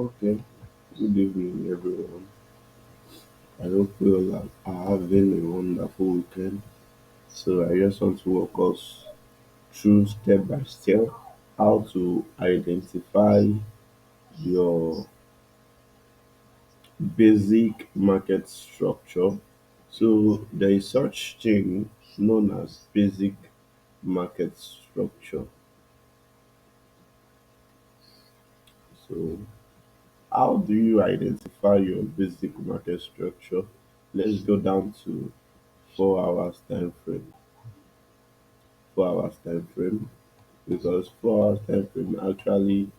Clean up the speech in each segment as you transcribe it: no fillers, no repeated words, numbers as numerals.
Okay, good evening, everyone. I hope we all are having a wonderful weekend. So, I just want to walk us through step by step how to identify your basic market structure. So, there is such thing known as basic market structure. So, how do you identify your basic market structure? Let's go down to 4 hours time frame. 4 hours time frame because 4 hours time frame actually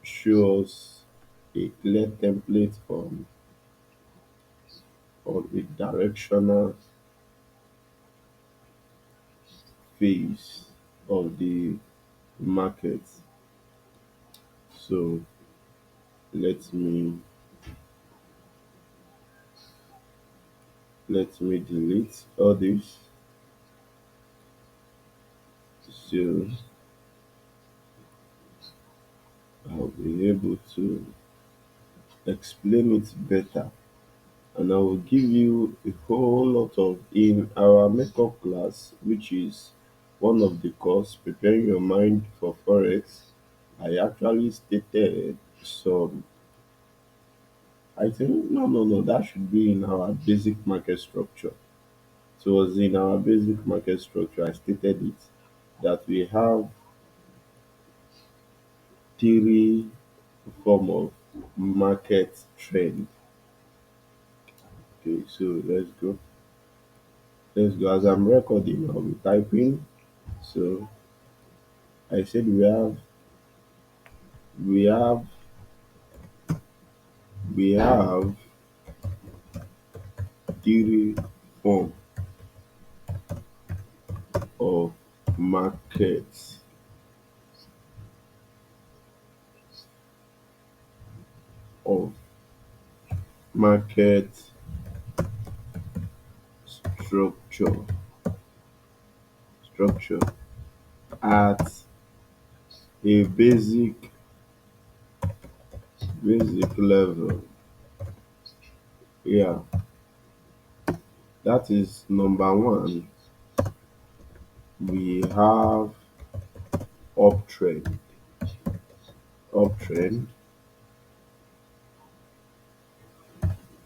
shows a clear template on a directional phase of the market. So let me delete all this so I'll be able to explain it better, and I will give you a whole lot of in our makeup class, which is one of the course preparing your mind for forex. I actually stated some. I think no, that should be in our basic market structure. So it was in our basic market structure. I stated it that we have three form of market trend. Okay, so let's go. Let's go. As I'm recording, I'll be typing. So I said we have we have three form of market of market structure structure at a basic level. Yeah, that is number one. We have uptrend. Uptrend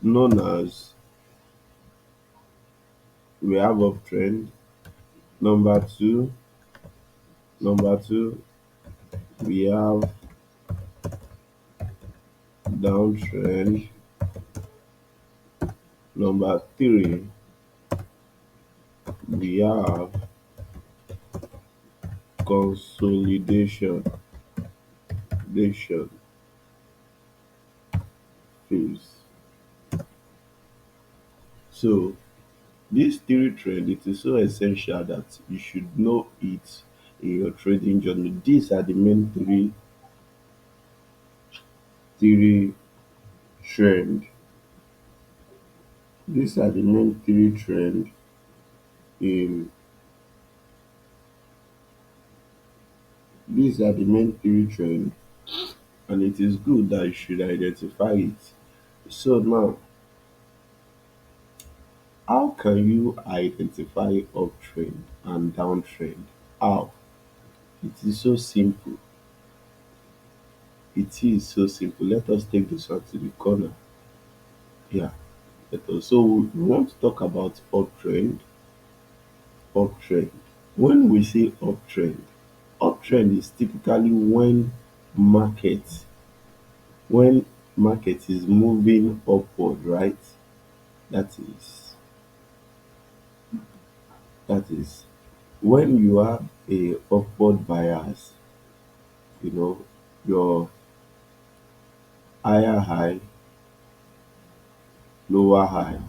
known as we have uptrend. Number two, number two, we have downtrend. Number three, we have consolidation nation phase. So this three trend, it is so essential that you should know it in your trading journey. These are the main three trend. These are the main three trend in these are the main three trend, and it is good that you should identify it. So now, how can you identify uptrend and downtrend? How? It is so simple. It is so simple. Let us take this one to the corner. Yeah. Let us. So we want to talk about uptrend. Uptrend. When we say uptrend is typically market when market is moving upward, right? That is that is when you have a upward bias, you know, your higher high, lower high,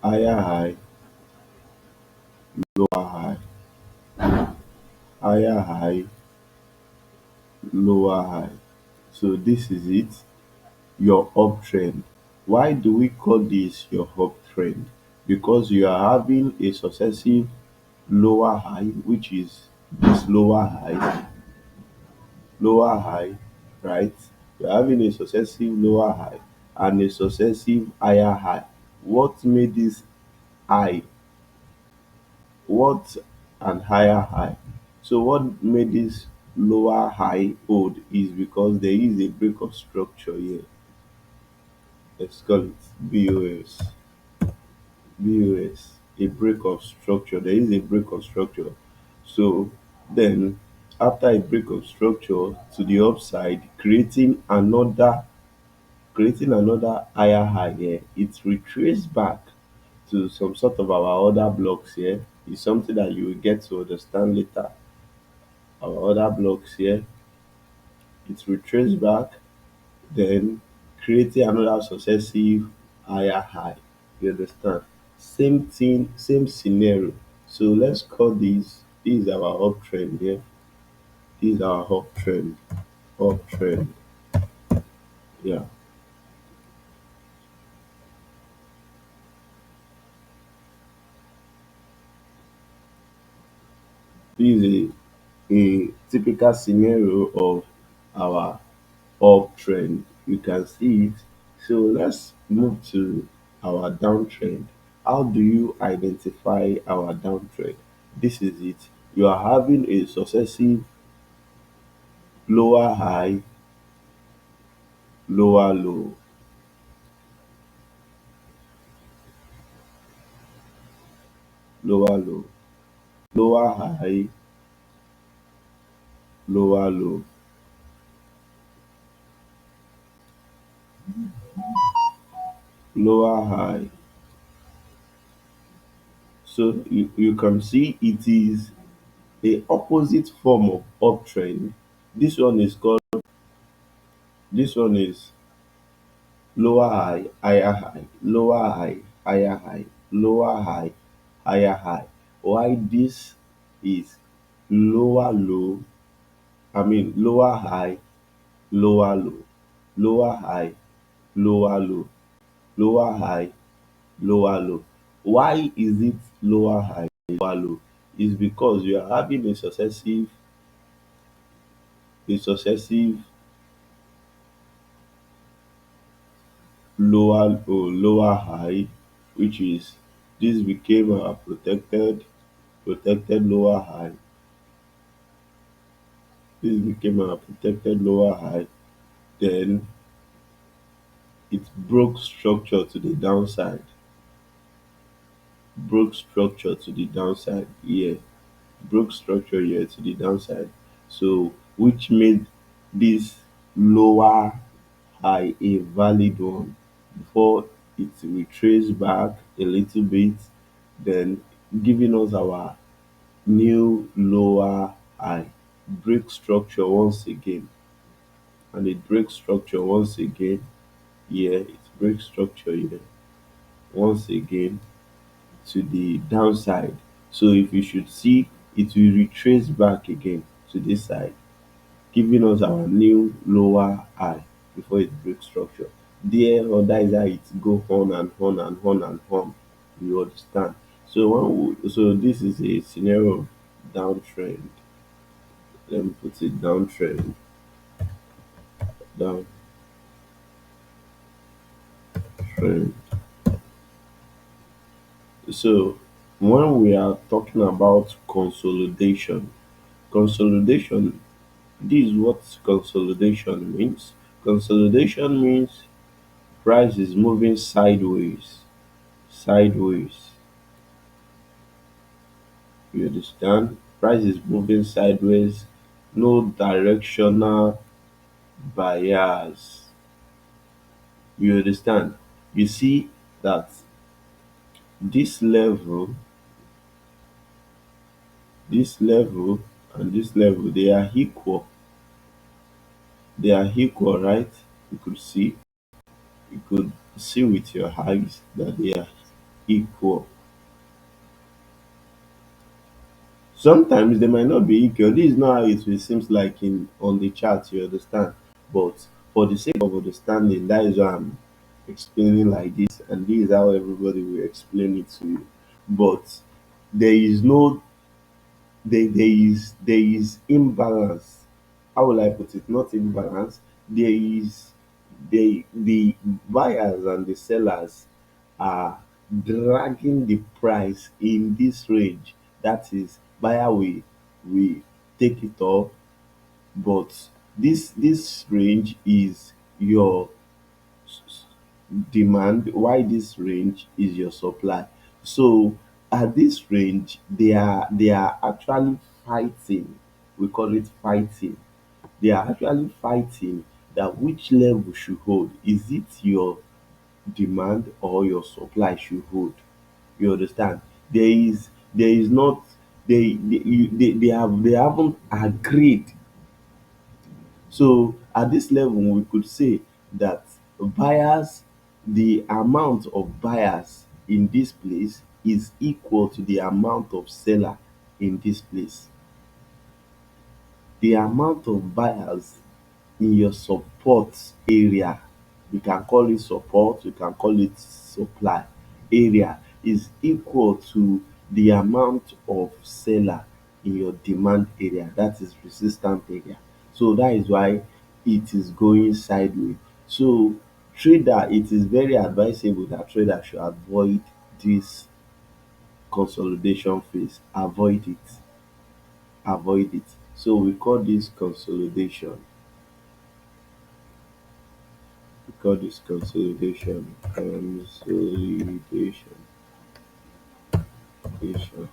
higher high, lower high, higher high, lower high. So this is it, your uptrend. Why do we call this your uptrend? Because you are having a successive lower high, which is this lower high, right? You're having a successive lower high and a successive higher high. What made this high? What and higher high? So what made this lower high hold is because there is a break of structure here. Let's call it BOS. BOS. A break of structure. There is a break of structure. So then after a break of structure to the upside, creating another higher high here, it retraces back to some sort of our other blocks here. Is something that you will get to understand later. Our other blocks here, it retraces back, then creating another successive higher high. You understand? Same thing, same scenario. So let's call this is our uptrend here. This is our uptrend. Uptrend. Yeah. This is a typical scenario of our uptrend. You can see it. So let's move to our downtrend. How do you identify our downtrend? This is it. You are having a successive lower high, lower low, lower low, lower high, lower low, lower high. So you can see it is a opposite form of uptrend. This one is called this one is lower high, higher high, lower high, higher high, lower high, higher high. Why this is lower low, lower high, lower low, lower high, lower low, lower high, lower low. Why is it lower high, lower low? Is because you are having a successive lower high, which is this became our protected lower high. This became our protected lower high. Then it broke structure to the downside. Broke structure to the downside here. Broke structure here to the downside. So which made this lower high a valid one before it retraced back a little bit, then giving us our new lower high. Break structure once again, and it breaks structure once again here. It breaks structure here once again to the downside. So if you should see, it will retrace back again to this side, giving us our new lower high before it breaks structure. There or that is how it go on and on and on and on. You understand? So so this is a scenario of downtrend. Let me put it downtrend. Downtrend. So when we are talking about consolidation, this is what consolidation means. Consolidation means price is moving sideways. Sideways. You understand? Price is moving sideways, no directional bias. You understand? You see that this level, this level, and this level, they are equal. They are equal, right? You could see, you could see with your eyes that they are equal. Sometimes they might not be equal. This is not how it will seems like in on the chart, you understand. But for the sake of understanding, that is why I'm explaining like this, and this is how everybody will explain it to you. But there is no there is imbalance. How will I put it? Not imbalance. there is the buyers and the sellers are dragging the price in this range. That is, buyer will take it up, but this range is your s- demand, while this range is your supply. So at this range, they are actually fighting. We call it fighting. They are actually fighting that which level should hold. Is it your demand or your supply should hold? You understand? There is not, they haven't agreed. So at this level, we could say that buyers, the amount of buyers in this place is equal to the amount of seller in this place. The amount of buyers in your support area, you can call it support, you can call it supply area, is equal to the amount of seller in your demand area, that is resistant area. So that is why it is going sideways. So trader, it is very advisable that trader should avoid this consolidation phase. Avoid it. Avoid it. So we call this consolidation. We call this consolidation. Consolidation. Consolidation.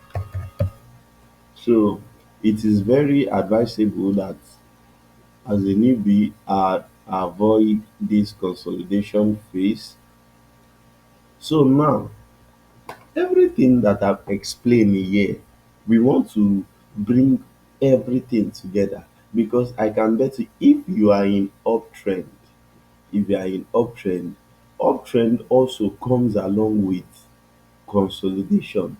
So it is very advisable that as a newbie, avoid this consolidation phase. So now, everything that I've explained here, we want to bring everything together, because I can bet you, if you are in uptrend, if you are in uptrend also comes along with consolidation.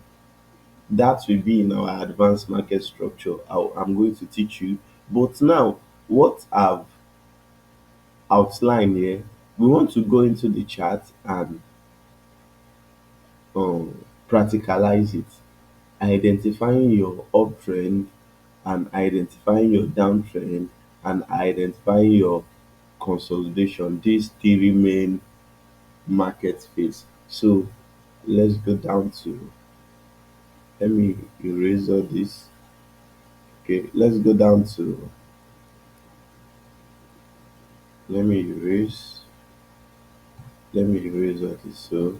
That will be in our advanced market structure. I'm going to teach you. But now, what I've outlined here, we want to go into the chart and practicalize it, identifying your uptrend and identifying your downtrend and identifying your consolidation. These three main market phase. So let's go down to, let me erase all this. Okay, let's go down to, let me erase all this. So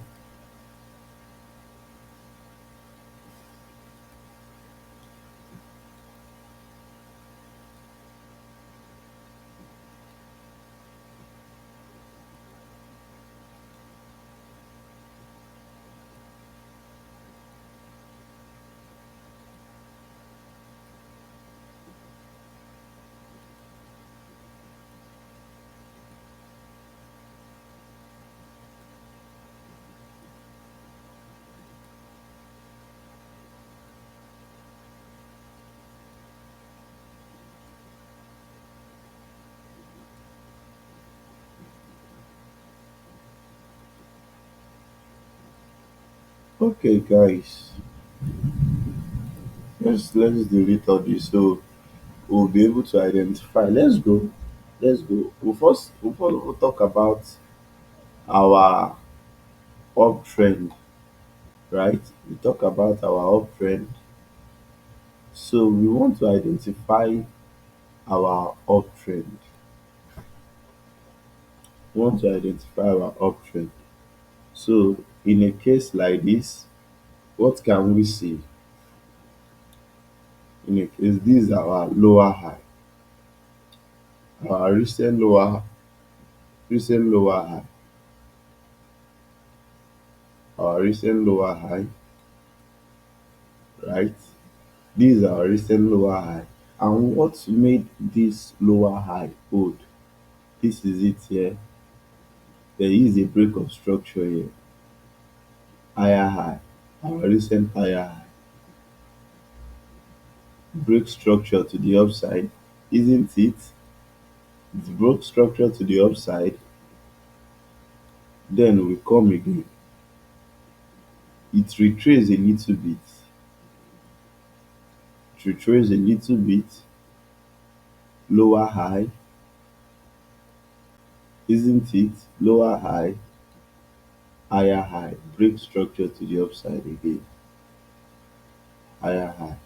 okay guys, let's delete all this so we'll be able to identify. Let's go. Let's go. We'll talk about our uptrend, right? We talk about our uptrend. So we want to identify our uptrend. We want to identify our uptrend. So in a case like this, what can we see? In a case, this is our lower high, our recent lower high, our recent lower high, right? This is our recent lower high. And what made this lower high hold? This is it here. There is a break of structure here. Higher high, our recent higher high. Break structure to the upside, isn't it? It broke structure to the upside, then we come again. It retrace a little bit, lower high, isn't it? Lower high, higher high, break structure to the upside again, higher high,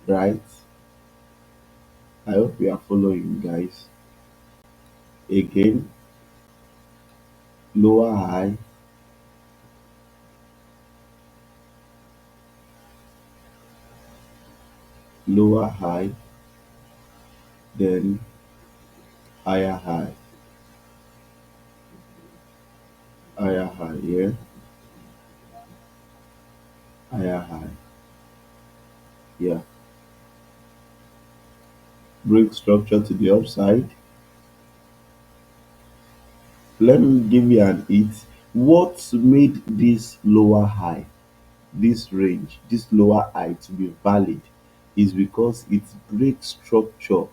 right? I hope you are following, guys. Again, lower high, lower high, then higher high, higher high, yeah, higher high, yeah. Break structure to the upside. Let me give you an hint. What made this lower high, this range, this lower high to be valid is because it breaks structure.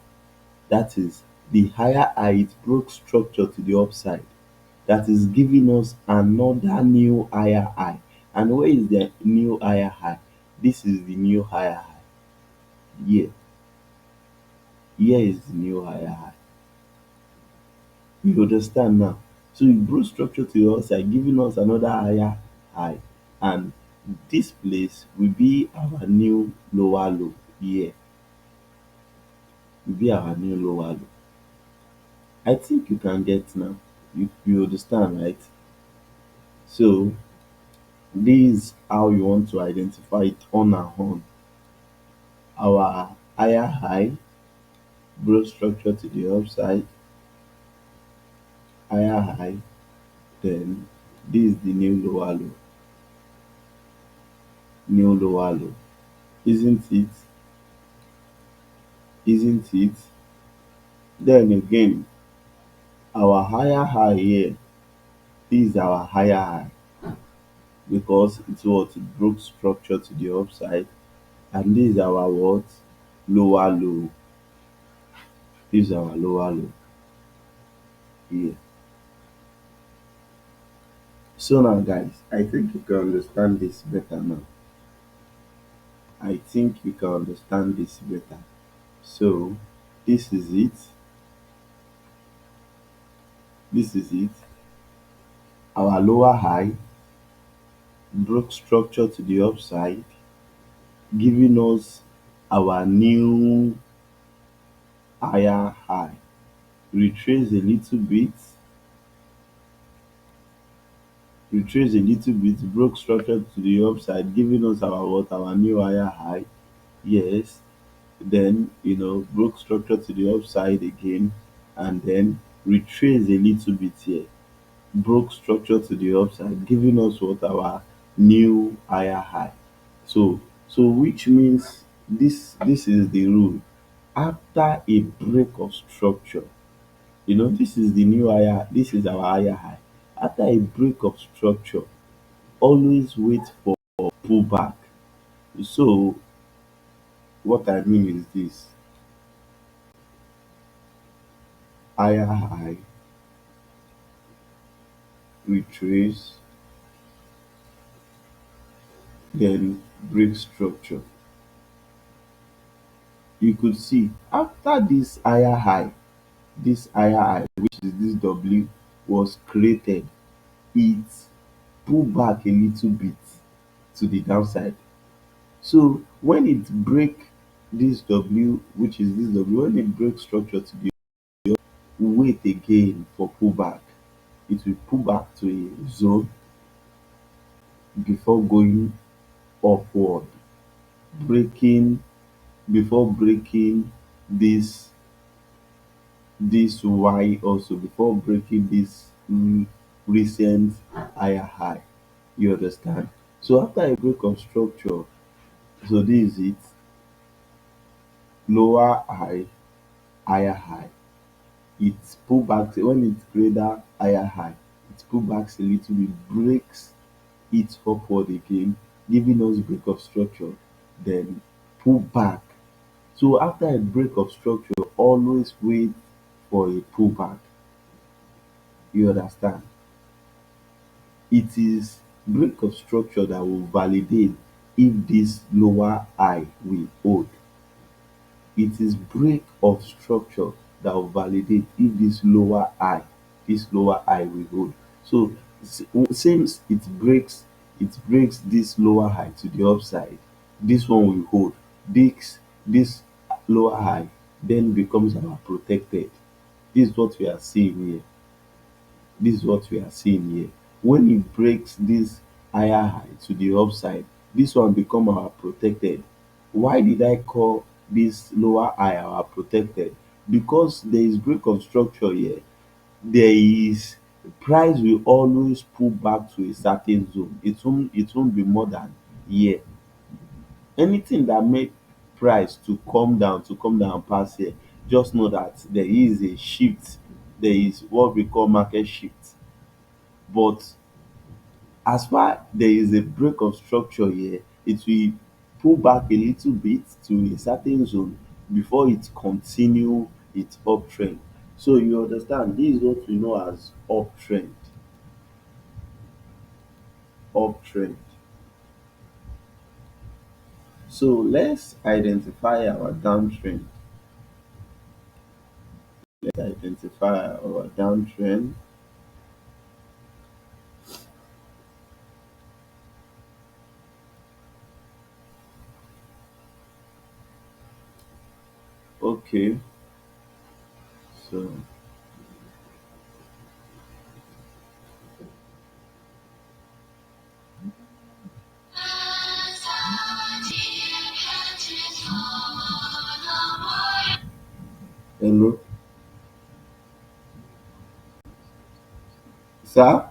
That is, the higher high, it broke structure to the upside. That is giving us another new higher high. And where is the new higher high? This is the new higher high. Here, here is the new higher high. You understand now? So it broke structure to the upside, giving us another higher high. And this place will be our new lower low. Here will be our new lower low. I think you can get now. You understand, right? So this is how you want to identify it on and on. Our higher high broke structure to the upside, higher high, then this is the new lower low, new lower low. Isn't it? Isn't it? Then again, our higher high here, this is our higher high because it's what it broke structure to the upside, and this is our what? Lower low. This is our lower low here. So now guys, I think you can understand this better now. I think you can understand this better. So this is it. This is it. Our lower high broke structure to the upside, giving us our new higher high. Retrace a little bit, retrace a little bit, broke structure to the upside, giving us our what? Our new higher high. Yes. Then broke structure to the upside again, and then retrace a little bit here, broke structure to the upside, giving us what? Our new higher high. So which means this is the rule. After a break of structure, this is the new higher, this is our higher high. After a break of structure, always wait for pullback. So what I mean is this: higher high, retrace, then break structure. You could see after this higher high, which is this W, was created, it pulled back a little bit to the downside. So when it break this W, which is this W, when it breaks structure to the, wait again for pullback. It will pull back to a zone before going upward, breaking before breaking this Y also, before breaking this recent higher high. You understand? So after a break of structure, so this is it: lower high, higher high. It pull back when it's greater higher high. It pull back a little bit, breaks it upward again, giving us break of structure, then pull back. So after a break of structure, always wait for a pullback. You understand? It is break of structure that will validate if this lower high will hold. It is break of structure that will validate if this lower high this lower high will hold. So since it breaks this lower high to the upside, this one will hold. This lower high then becomes our protected. This is what we are seeing here. This is what we are seeing here. When it breaks this higher high to the upside, this one become our protected. Why did I call this lower high our protected? Because there is break of structure here. There is price will always pull back to a certain zone. It won't be more than here. Anything that make price to come down pass here, just know that there is a shift. There is what we call market shift. But as far there is a break of structure here, it will pull back a little bit to a certain zone before it continue its uptrend. So you understand, this is what we know as uptrend. Uptrend. So let's identify our downtrend. Let's identify our downtrend. Okay, so hello, sir.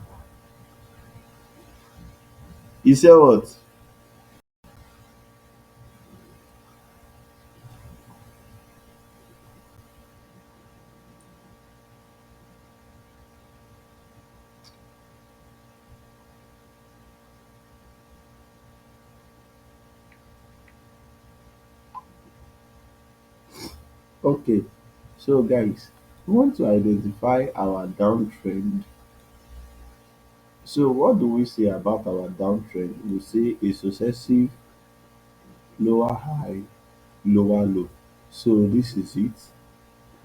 You said what? Okay, so guys, we want to identify our downtrend. So what do we say about our downtrend? We say a successive lower high, lower low. So this is it.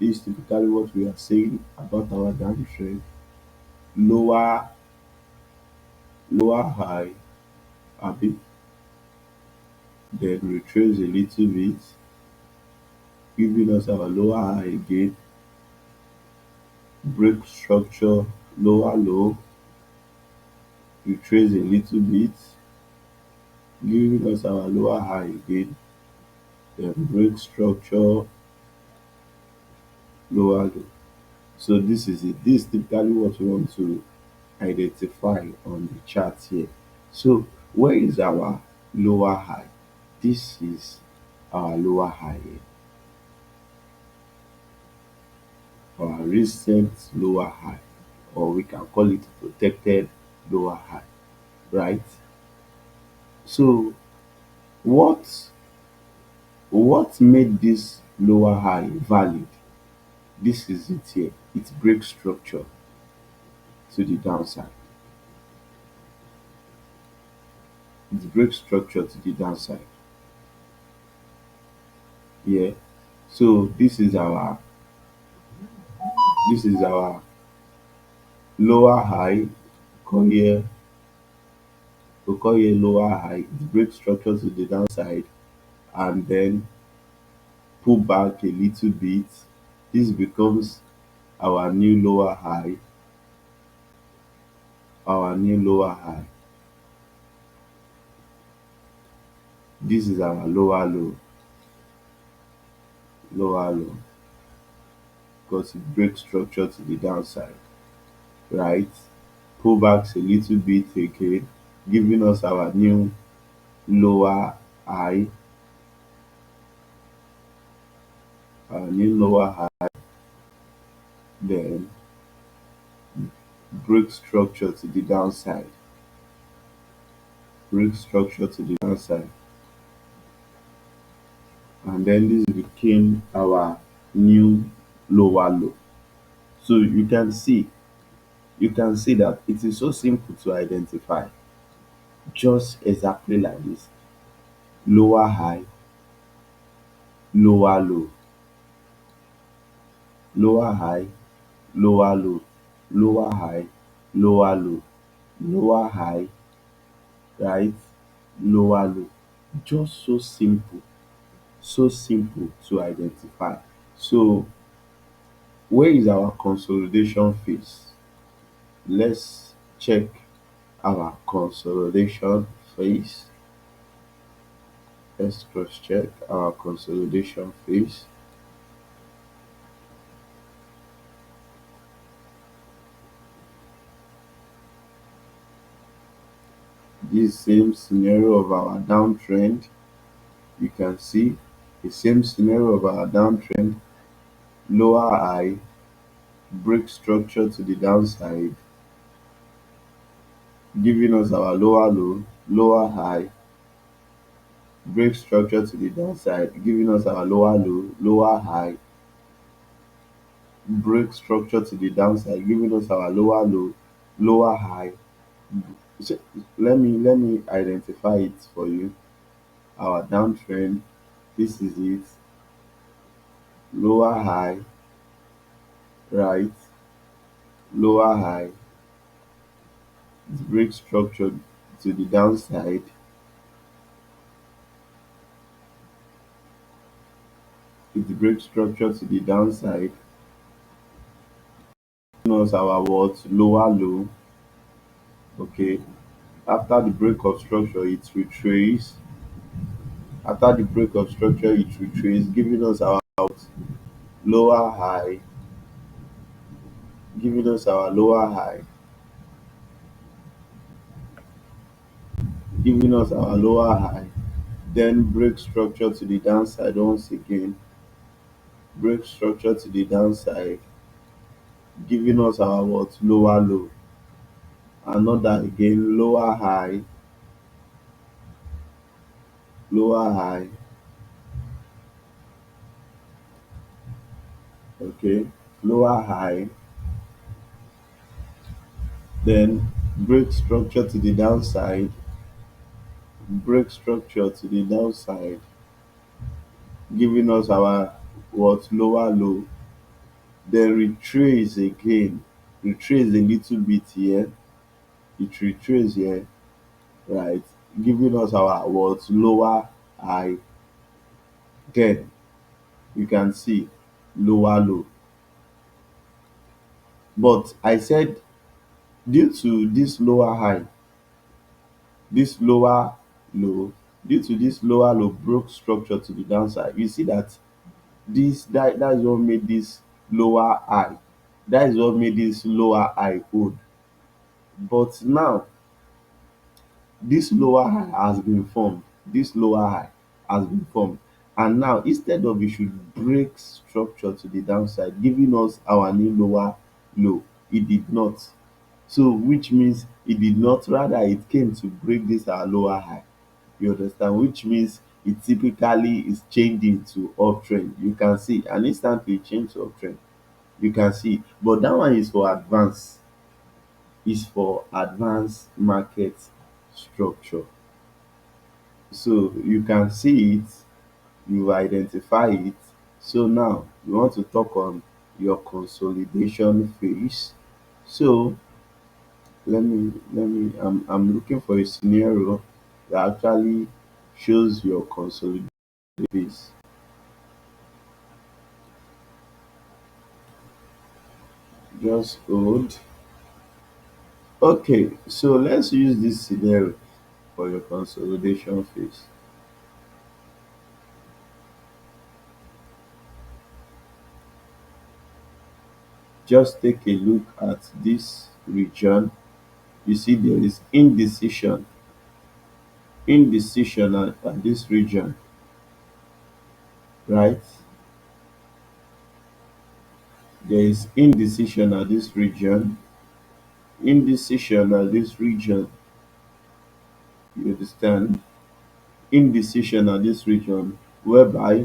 This is typically what we are saying about our downtrend. Lower, lower high, a bit, then retrace a little bit, giving us our lower high again, break structure, lower low, retrace a little bit, giving us our lower high again, then break structure, lower low. So this is it. This is typically what we want to identify on the chart here. So where is our lower high? This is our lower high here. Our recent lower high, or we can call it protected lower high, right? So what what made this lower high valid? This is it here. It breaks structure to the downside. It breaks structure to the downside. Yeah. So this is our lower high. Call here we call here lower high. It breaks structure to the downside and then pull back a little bit. This becomes our new lower high. Our new lower high. This is our lower low. Lower low. Because it breaks structure to the downside, right? Pull backs a little bit again, giving us our new lower high. Our new lower high, then break structure to the downside. Break structure to the downside. And then this became our new lower low. So you can see that it is so simple to identify, just exactly like this: lower high, lower low, lower high, lower low, lower high, lower low, lower high, right, lower low. Just so simple to identify. So where is our consolidation phase? Let's check our consolidation phase. Let's cross check our consolidation phase. This same scenario of our downtrend, you can see the same scenario of our downtrend, lower high, break structure to the downside, giving us our lower low, lower high, break structure to the downside, giving us our lower low, lower high, break structure to the downside, giving us our lower low, lower high. So let me identify it for you. Our downtrend, this is it, lower high, right, lower high, break structure to the downside, it breaks structure to the downside, giving us our what, lower low. Okay, after the break of structure it retrace, after the break of structure it retrace, giving us our lower high, giving us our lower high, giving us our lower high, then break structure to the downside once again, break structure to the downside, giving us our what, lower low, another again, lower high, lower high, okay, lower high, then break structure to the downside, break structure to the downside, giving us our what, lower low, then retrace again, retrace a little bit here, it retrace here, right, giving us our what, lower high, then you can see lower low. But I said due to this lower high, this lower low, due to this lower low broke structure to the downside, you see that that is what made this lower high, that is what made this lower high hold. But now this lower high has been formed, this lower high has been formed, and now instead of it should break structure to the downside giving us our new lower low, it did not. So which means it did not, rather it came to break this our lower high, you understand, which means it typically is changing to uptrend. You can see and instantly change to uptrend, you can see. But that one is for advance, is for advanced market structure. So you can see it, you identify it. So now we want to talk on your consolidation phase. So let me I'm looking for a scenario that actually shows your consolidation phase. Just hold. Okay, so let's use this scenario for your consolidation phase. Just take a look at this region. You see there is indecision at this region, right? There is indecision at this region, indecision at this region, you understand? Indecision at this region, whereby